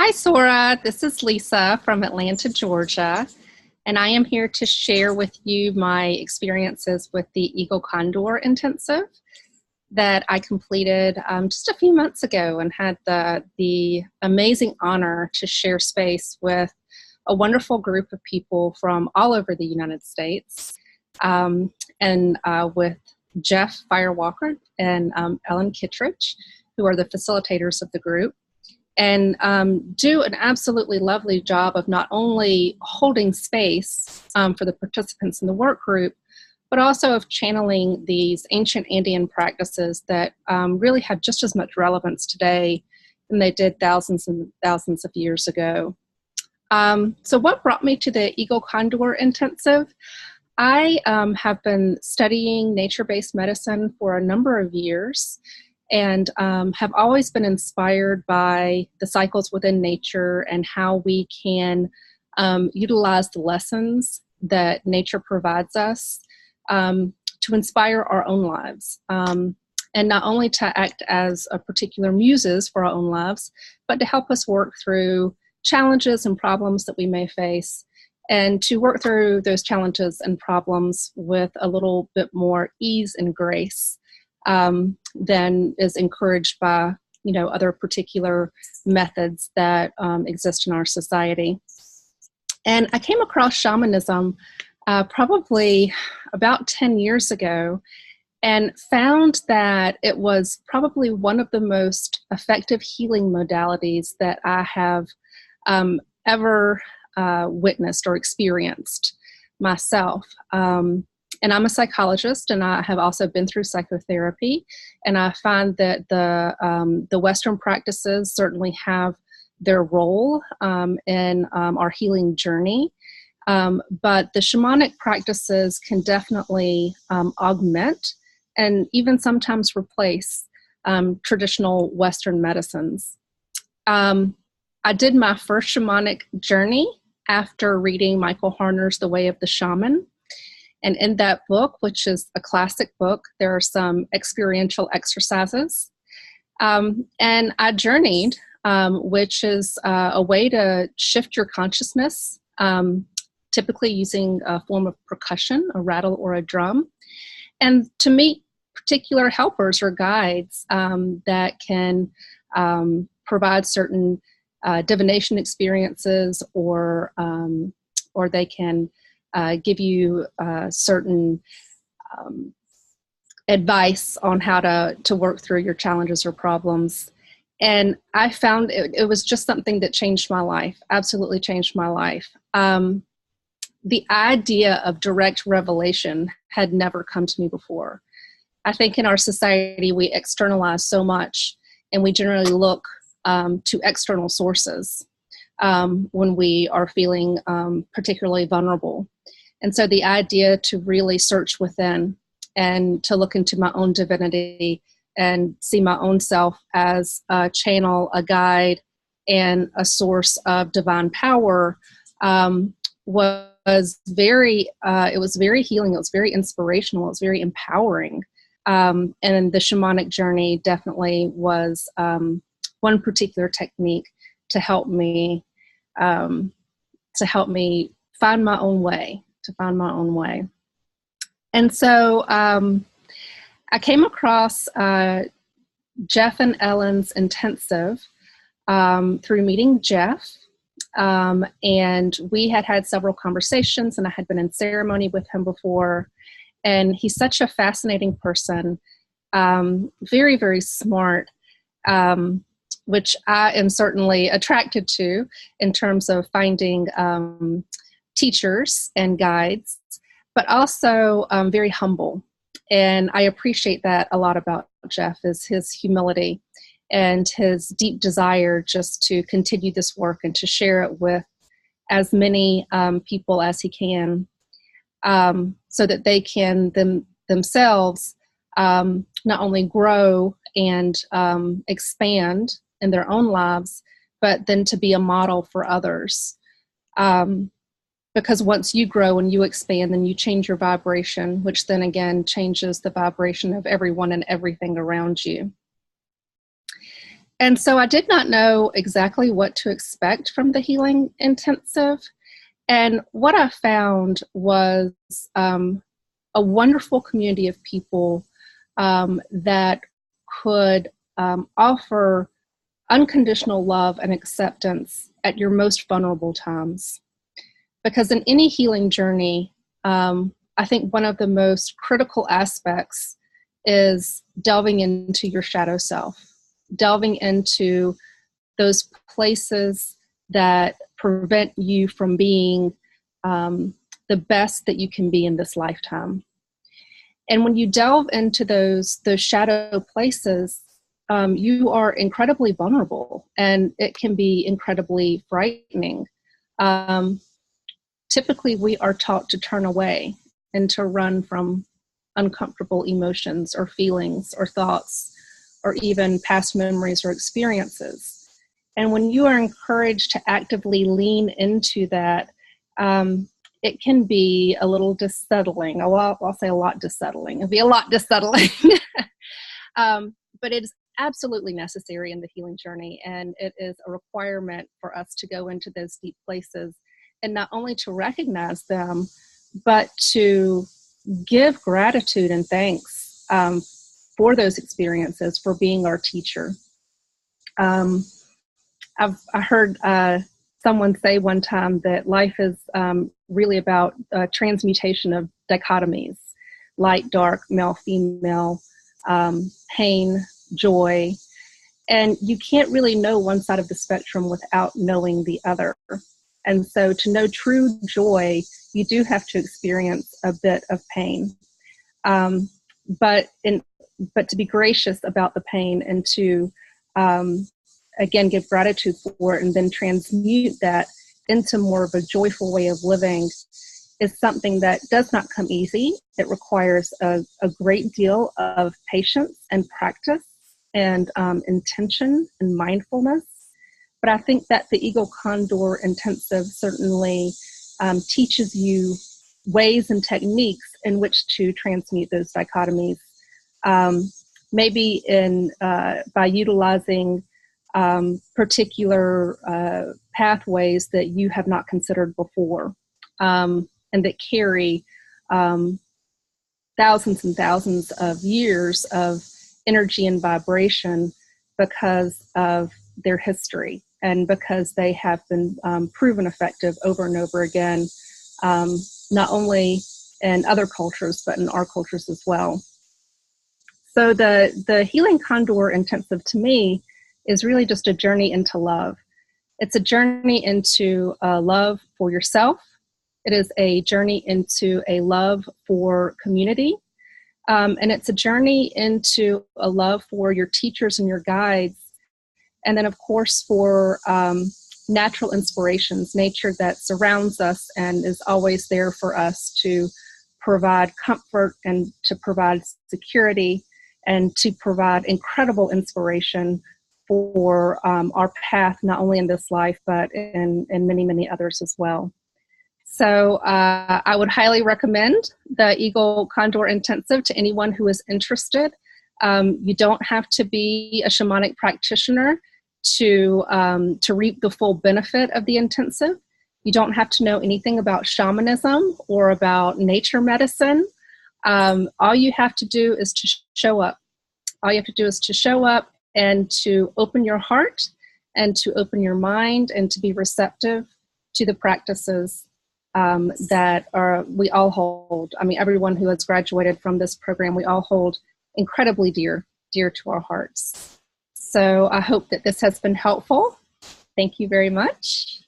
Hi, Sora. This is Lisa from Atlanta, Georgia, and I am here to share with you my experiences with the Eagle Condor Intensive that I completed just a few months ago, and had the amazing honor to share space with a wonderful group of people from all over the United States, and with Jeff Firewalker and Ellen Kittredge, who are the facilitators of the group, and do an absolutely lovely job of not only holding space for the participants in the work group, but also of channeling these ancient Andean practices that really have just as much relevance today than they did thousands and thousands of years ago. So what brought me to the Eagle Condor Intensive? I have been studying nature-based medicine for a number of years, and have always been inspired by the cycles within nature and how we can utilize the lessons that nature provides us to inspire our own lives. And not only to act as a particular muses for our own lives, but to help us work through challenges and problems that we may face, and to work through those challenges and problems with a little bit more ease and grace than is encouraged by, other particular methods that exist in our society. And I came across shamanism probably about 10 years ago, and found that it was probably one of the most effective healing modalities that I have ever witnessed or experienced myself. And I'm a psychologist, and I have also been through psychotherapy, and I find that the Western practices certainly have their role in our healing journey, but the shamanic practices can definitely augment and even sometimes replace traditional Western medicines. I did my first shamanic journey after reading Michael Harner's The Way of the Shaman. And in that book, which is a classic book, there are some experiential exercises. And I journeyed, which is a way to shift your consciousness, typically using a form of percussion, a rattle or a drum, and to meet particular helpers or guides that can provide certain divination experiences, or they can give you certain advice on how to work through your challenges or problems. And I found it was just something that changed my life, absolutely changed my life. The idea of direct revelation had never come to me before. I think in our society, we externalize so much, and we generally look to external sources when we are feeling particularly vulnerable. And so the idea to really search within and to look into my own divinity and see my own self as a channel, a guide, and a source of divine power was very healing. It was very inspirational. It was very empowering. And the shamanic journey definitely was one particular technique to help me find my own way. And so I came across Jeff and Ellen's intensive through meeting Jeff, and we had several conversations, and I had been in ceremony with him before, and he's such a fascinating person, very, very smart, which I am certainly attracted to in terms of finding teachers and guides, but also very humble. And I appreciate that a lot about Jeff, is his humility and his deep desire just to continue this work and to share it with as many people as he can, so that they can themselves not only grow and expand in their own lives, but then to be a model for others. Because once you grow and you expand, then you change your vibration, which then again changes the vibration of everyone and everything around you. And so I did not know exactly what to expect from the healing intensive. And what I found was a wonderful community of people that could offer unconditional love and acceptance at your most vulnerable times. Because in any healing journey, I think one of the most critical aspects is delving into your shadow self, delving into those places that prevent you from being the best that you can be in this lifetime. And when you delve into those shadow places, you are incredibly vulnerable, and it can be incredibly frightening. Typically, we are taught to turn away and to run from uncomfortable emotions or feelings or thoughts or even past memories or experiences. And when you are encouraged to actively lean into that, it can be a little dissettling. I'll say a lot dissettling. It'll be a lot dissettling. But it is absolutely necessary in the healing journey. And it is a requirement for us to go into those deep places and not only to recognize them, but to give gratitude and thanks for those experiences, for being our teacher. I heard someone say one time that life is really about transmutation of dichotomies, light, dark, male, female, pain, joy. And you can't really know one side of the spectrum without knowing the other. And so to know true joy, you do have to experience a bit of pain. But to be gracious about the pain and to, again, give gratitude for it and then transmute that into more of a joyful way of living is something that does not come easy. It requires a great deal of patience and practice and intention and mindfulness. But I think that the Eagle Condor Intensive certainly teaches you ways and techniques in which to transmute those dichotomies. Maybe by utilizing particular pathways that you have not considered before, and that carry thousands and thousands of years of energy and vibration because of their history and because they have been proven effective over and over again, not only in other cultures, but in our cultures as well. So the Healing Condor Intensive to me is really just a journey into love. It's a journey into love for yourself. It is a journey into a love for community. And it's a journey into a love for your teachers and your guides. And then, of course, for natural inspirations, nature that surrounds us and is always there for us to provide comfort and to provide security and to provide incredible inspiration for our path, not only in this life, but in many, many others as well. So I would highly recommend the Eagle Condor Intensive to anyone who is interested. You don't have to be a shamanic practitioner to reap the full benefit of the intensive. You don't have to know anything about shamanism or about nature medicine. All you have to do is to show up. All you have to do is to show up and to open your heart and to open your mind and to be receptive to the practices that we all hold. I mean, everyone who has graduated from this program, we all hold incredibly dear to our hearts. So I hope that this has been helpful. Thank you very much.